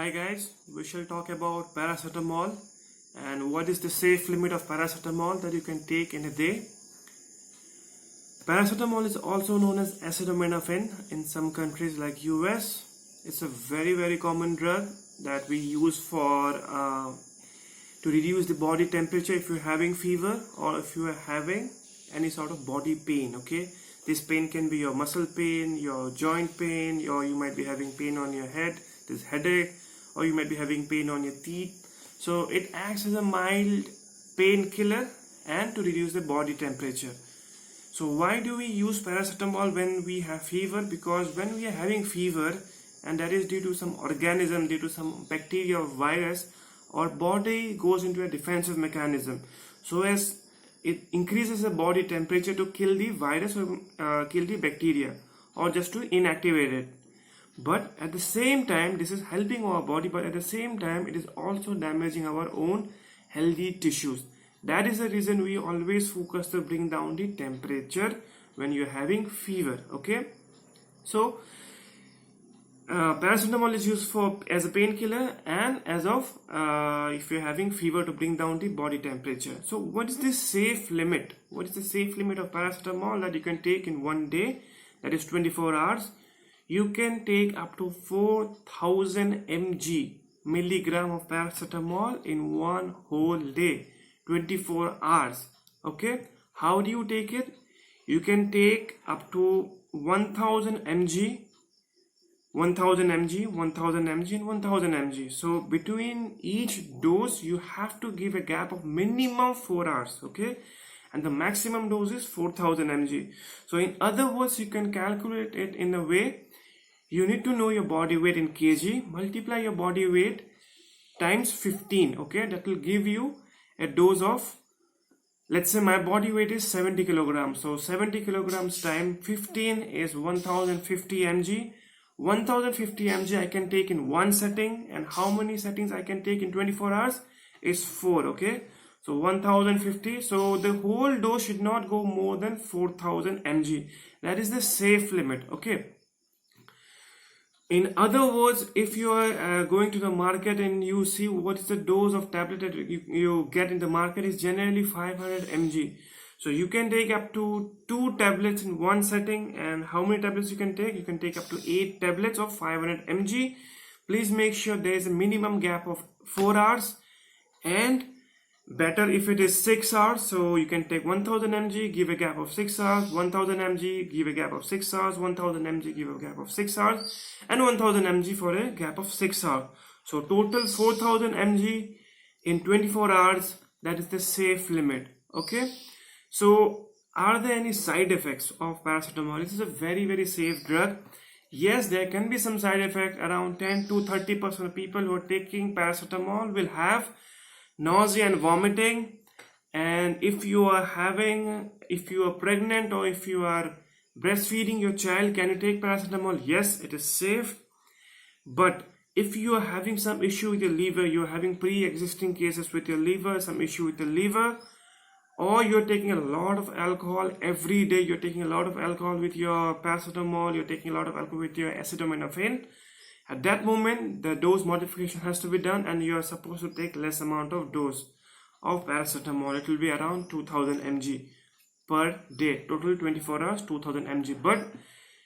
Hi guys, we shall talk about paracetamol and what is the safe limit of paracetamol that you can take in a day. Paracetamol is also known as acetaminophen in some countries like US. It's a very common drug that we use for to reduce the body temperature if you're having fever or if you are having any sort of body pain. Okay, this pain can be your muscle pain, your joint pain, or you might be having pain on your head, this headache, or you might be having pain on your teeth. So it acts as a mild painkiller and to reduce the body temperature. So why do we use paracetamol when we have fever? Because when we are having fever, and that is due to some organism, due to some bacteria or virus, our body goes into a defensive mechanism. So as it increases the body temperature to kill the virus or kill the bacteria, or just to inactivate it. But at the same time, this is helping our body, but at the same time, it is also damaging our own healthy tissues. That is the reason we always focus to bring down the temperature when you're having fever. Okay, so paracetamol is used as a painkiller and as of if you're having fever to bring down the body temperature. So what is the safe limit? What is the safe limit of paracetamol that you can take in one day? That is 24 hours. You can take up to 4000 milligram of paracetamol in one whole day, 24 hours. Okay, how do you take it? You can take up to 1000 mg, 1000 mg, 1000 mg and 1000 mg. So between each dose you have to give a gap of minimum 4 hours. Okay, and the maximum dose is 4000 mg. So in other words, you can calculate it in a way. You need to know your body weight in kg, multiply your body weight times 15. Okay, that will give you a dose of, let's say my body weight is 70 kilograms. So 70 kilograms times 15 is 1050 mg. 1050 mg I can take in one setting, and how many settings I can take in 24 hours is 4. Okay, so 1050. So the whole dose should not go more than 4000 mg. That is the safe limit. Okay. In other words, if you are going to the market and you see what is the dose of tablet that you get in the market is generally 500 mg. So you can take up to 2 tablets in one setting. And how many tablets you can take? You can take up to 8 tablets of 500 mg. Please make sure there is a minimum gap of 4 hours, and better if it is 6 hours. So you can take 1000 mg, give a gap of 6 hours, 1000 mg, give a gap of 6 hours, 1000 mg, give a gap of 6 hours, and 1000 mg for a gap of 6 hours. So total 4000 mg in 24 hours. That is the safe limit. Okay, so are there any side effects of paracetamol? This is a very safe drug. Yes, there can be some side effects. Around 10 to 30% of people who are taking paracetamol will have nausea and vomiting. And if you are pregnant or if you are breastfeeding your child, can you take paracetamol? Yes, it is safe. But if you are having some issue with your liver, you are having pre-existing cases with your liver, some issue with the liver, or you're taking a lot of alcohol every day, you're taking a lot of alcohol with your paracetamol, you're taking a lot of alcohol with your acetaminophen, at that moment the dose modification has to be done, and you are supposed to take less amount of dose of paracetamol. It will be around 2000 mg per day, total 24 hours 2000 mg. But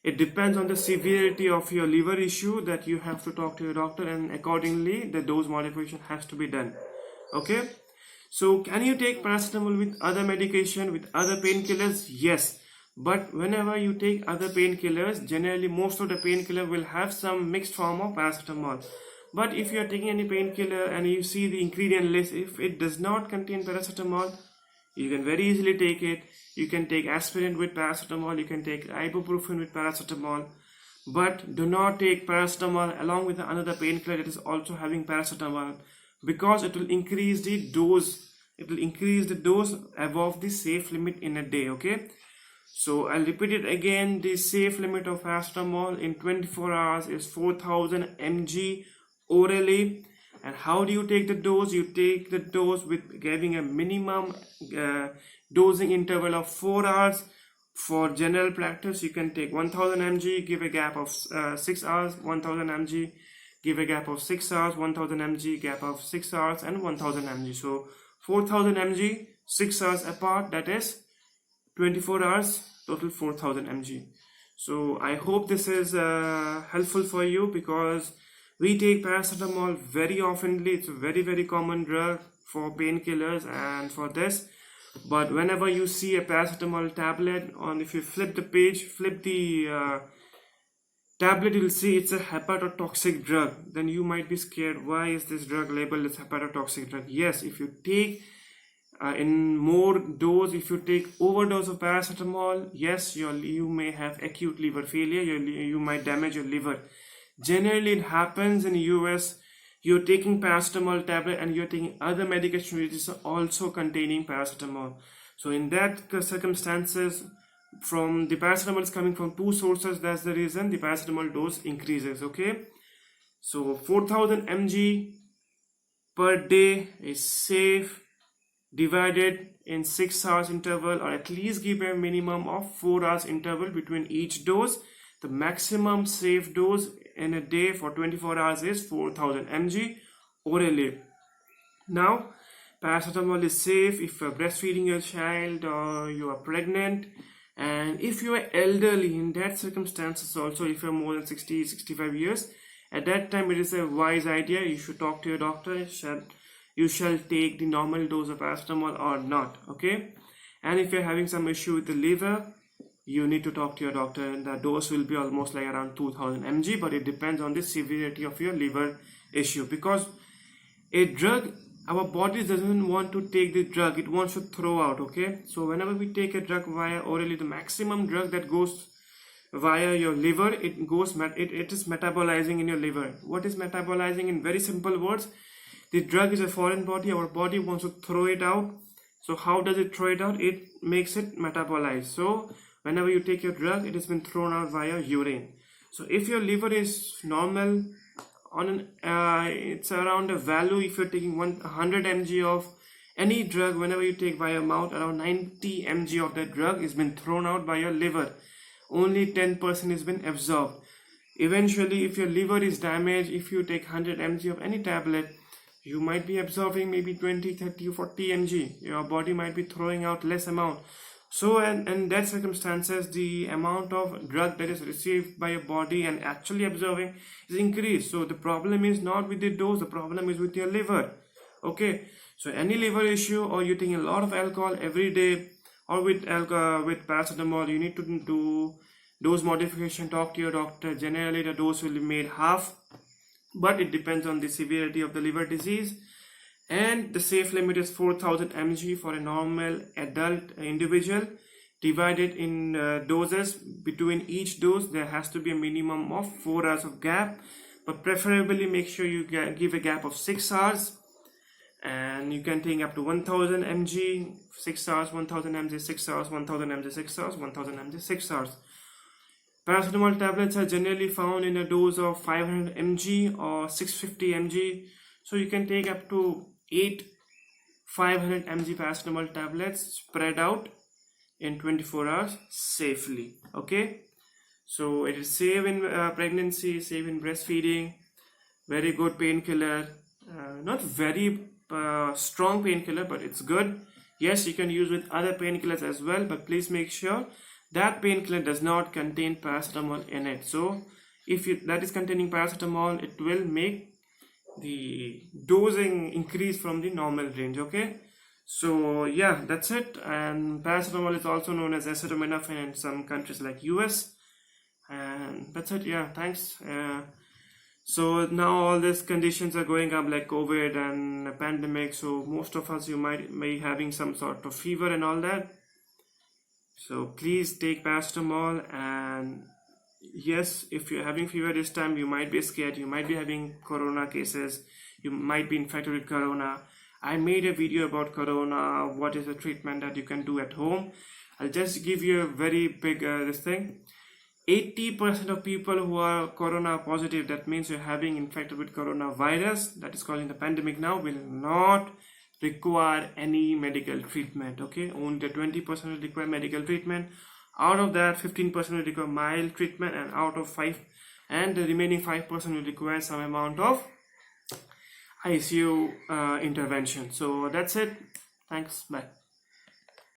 it depends on the severity of your liver issue that you have to talk to your doctor, and accordingly the dose modification has to be done. Okay, so can you take paracetamol with other medication, with other painkillers? Yes. But whenever you take other painkillers, generally most of the painkiller will have some mixed form of paracetamol. But if you are taking any painkiller and you see the ingredient list, if it does not contain paracetamol, you can very easily take it. You can take aspirin with paracetamol, you can take ibuprofen with paracetamol, but do not take paracetamol along with another painkiller that is also having paracetamol, because it will increase the dose. It will increase the dose above the safe limit in a day. Okay, so I'll repeat it again. The safe limit of paracetamol in 24 hours is 4000 mg orally. And how do you take the dose? You take the dose with giving a minimum dosing interval of 4 hours. For general practice, you can take 1000 mg, give a gap of 6 hours, 1000 mg, give a gap of 6 hours, 1000 mg, gap of 6 hours and 1000 mg. So 4000 mg, 6 hours apart, that is 24 hours, total 4000 mg. So I hope this is helpful for you, because we take paracetamol very oftenly. It's a very common drug for painkillers and for this. But whenever you see a paracetamol tablet, on if you flip the page, flip the tablet, you'll see it's a hepatotoxic drug. Then you might be scared, why is this drug labeled as hepatotoxic drug? Yes, if you take in more dose, if you take overdose of paracetamol, yes, you may have acute liver failure. You might damage your liver. Generally it happens in US. You're taking paracetamol tablet and you're taking other medication which is also containing paracetamol. So in that circumstances, from the paracetamol is coming from two sources, that's the reason the paracetamol dose increases. Okay, so 4000 mg per day is safe, divided in 6 hours interval, or at least give a minimum of 4 hours interval between each dose. The maximum safe dose in a day for 24 hours is 4000 mg orally. Now paracetamol is safe if you're breastfeeding your child or you are pregnant, and if you are elderly. In that circumstances also, if you're more than 60-65 years, at that time it is a wise idea, you should talk to your doctor. You shall take the normal dose of paracetamol or not. Okay, and if you're having some issue with the liver, you need to talk to your doctor, and the dose will be almost like around 2000 mg, but it depends on the severity of your liver issue. Because a drug, our body doesn't want to take the drug, it wants to throw out. Okay, so whenever we take a drug via orally, the maximum drug that goes via your liver, it is metabolizing in your liver. What is metabolizing? In very simple words, the drug is a foreign body, our body wants to throw it out. So how does it throw it out? It makes it metabolize. So whenever you take your drug, it has been thrown out via urine. So if your liver is normal, it's around a value, if you're taking 100 mg of any drug, whenever you take via mouth, around 90 mg of that drug has been thrown out by your liver. Only 10% has been absorbed. Eventually, if your liver is damaged, if you take 100 mg of any tablet, you might be absorbing maybe 20, 30 or 40 mg. Your body might be throwing out less amount. So in that circumstances, the amount of drug that is received by your body and actually absorbing is increased. So the problem is not with the dose, the problem is with your liver. Okay, so any liver issue, or you're taking a lot of alcohol every day, or with paracetamol, you need to do dose modification. Talk to your doctor. Generally the dose will be made half, but it depends on the severity of the liver disease. And the safe limit is 4000 mg for a normal adult individual. Divided in doses. Between each dose there has to be a minimum of 4 hours of gap, but preferably make sure you give a gap of 6 hours. And you can take up to 1000 mg 6 hours, 1000 mg 6 hours, 1000 mg 6 hours, 1000 mg 6 hours. Paracetamol tablets are generally found in a dose of 500 mg or 650 mg. So you can take up to 8 500 mg paracetamol tablets spread out in 24 hours safely. Okay, so it is safe in pregnancy, safe in breastfeeding, very good painkiller, not very strong painkiller, but it's good. Yes, you can use with other painkillers as well, but please make sure that painkiller does not contain paracetamol in it. So if that is containing paracetamol, it will make the dosing increase from the normal range. Okay, so yeah, that's it. And paracetamol is also known as acetaminophen in some countries like US. And that's it. Yeah, thanks. So now all these conditions are going up, like COVID and a pandemic, so most of us, you might be having some sort of fever and all that. So please take paracetamol. And yes, if you're having fever this time, you might be scared, you might be having corona cases, you might be infected with corona. I made a video about corona, what is the treatment that you can do at home. I'll just give you a very big this thing. 80% of people who are corona positive, that means you're having infected with coronavirus, that is causing the pandemic now, will not require any medical treatment. Okay, only 20% will require medical treatment. Out of that, 15% will require mild treatment, and out of and the remaining 5% will require some amount of ICU intervention. So that's it. Thanks. Bye.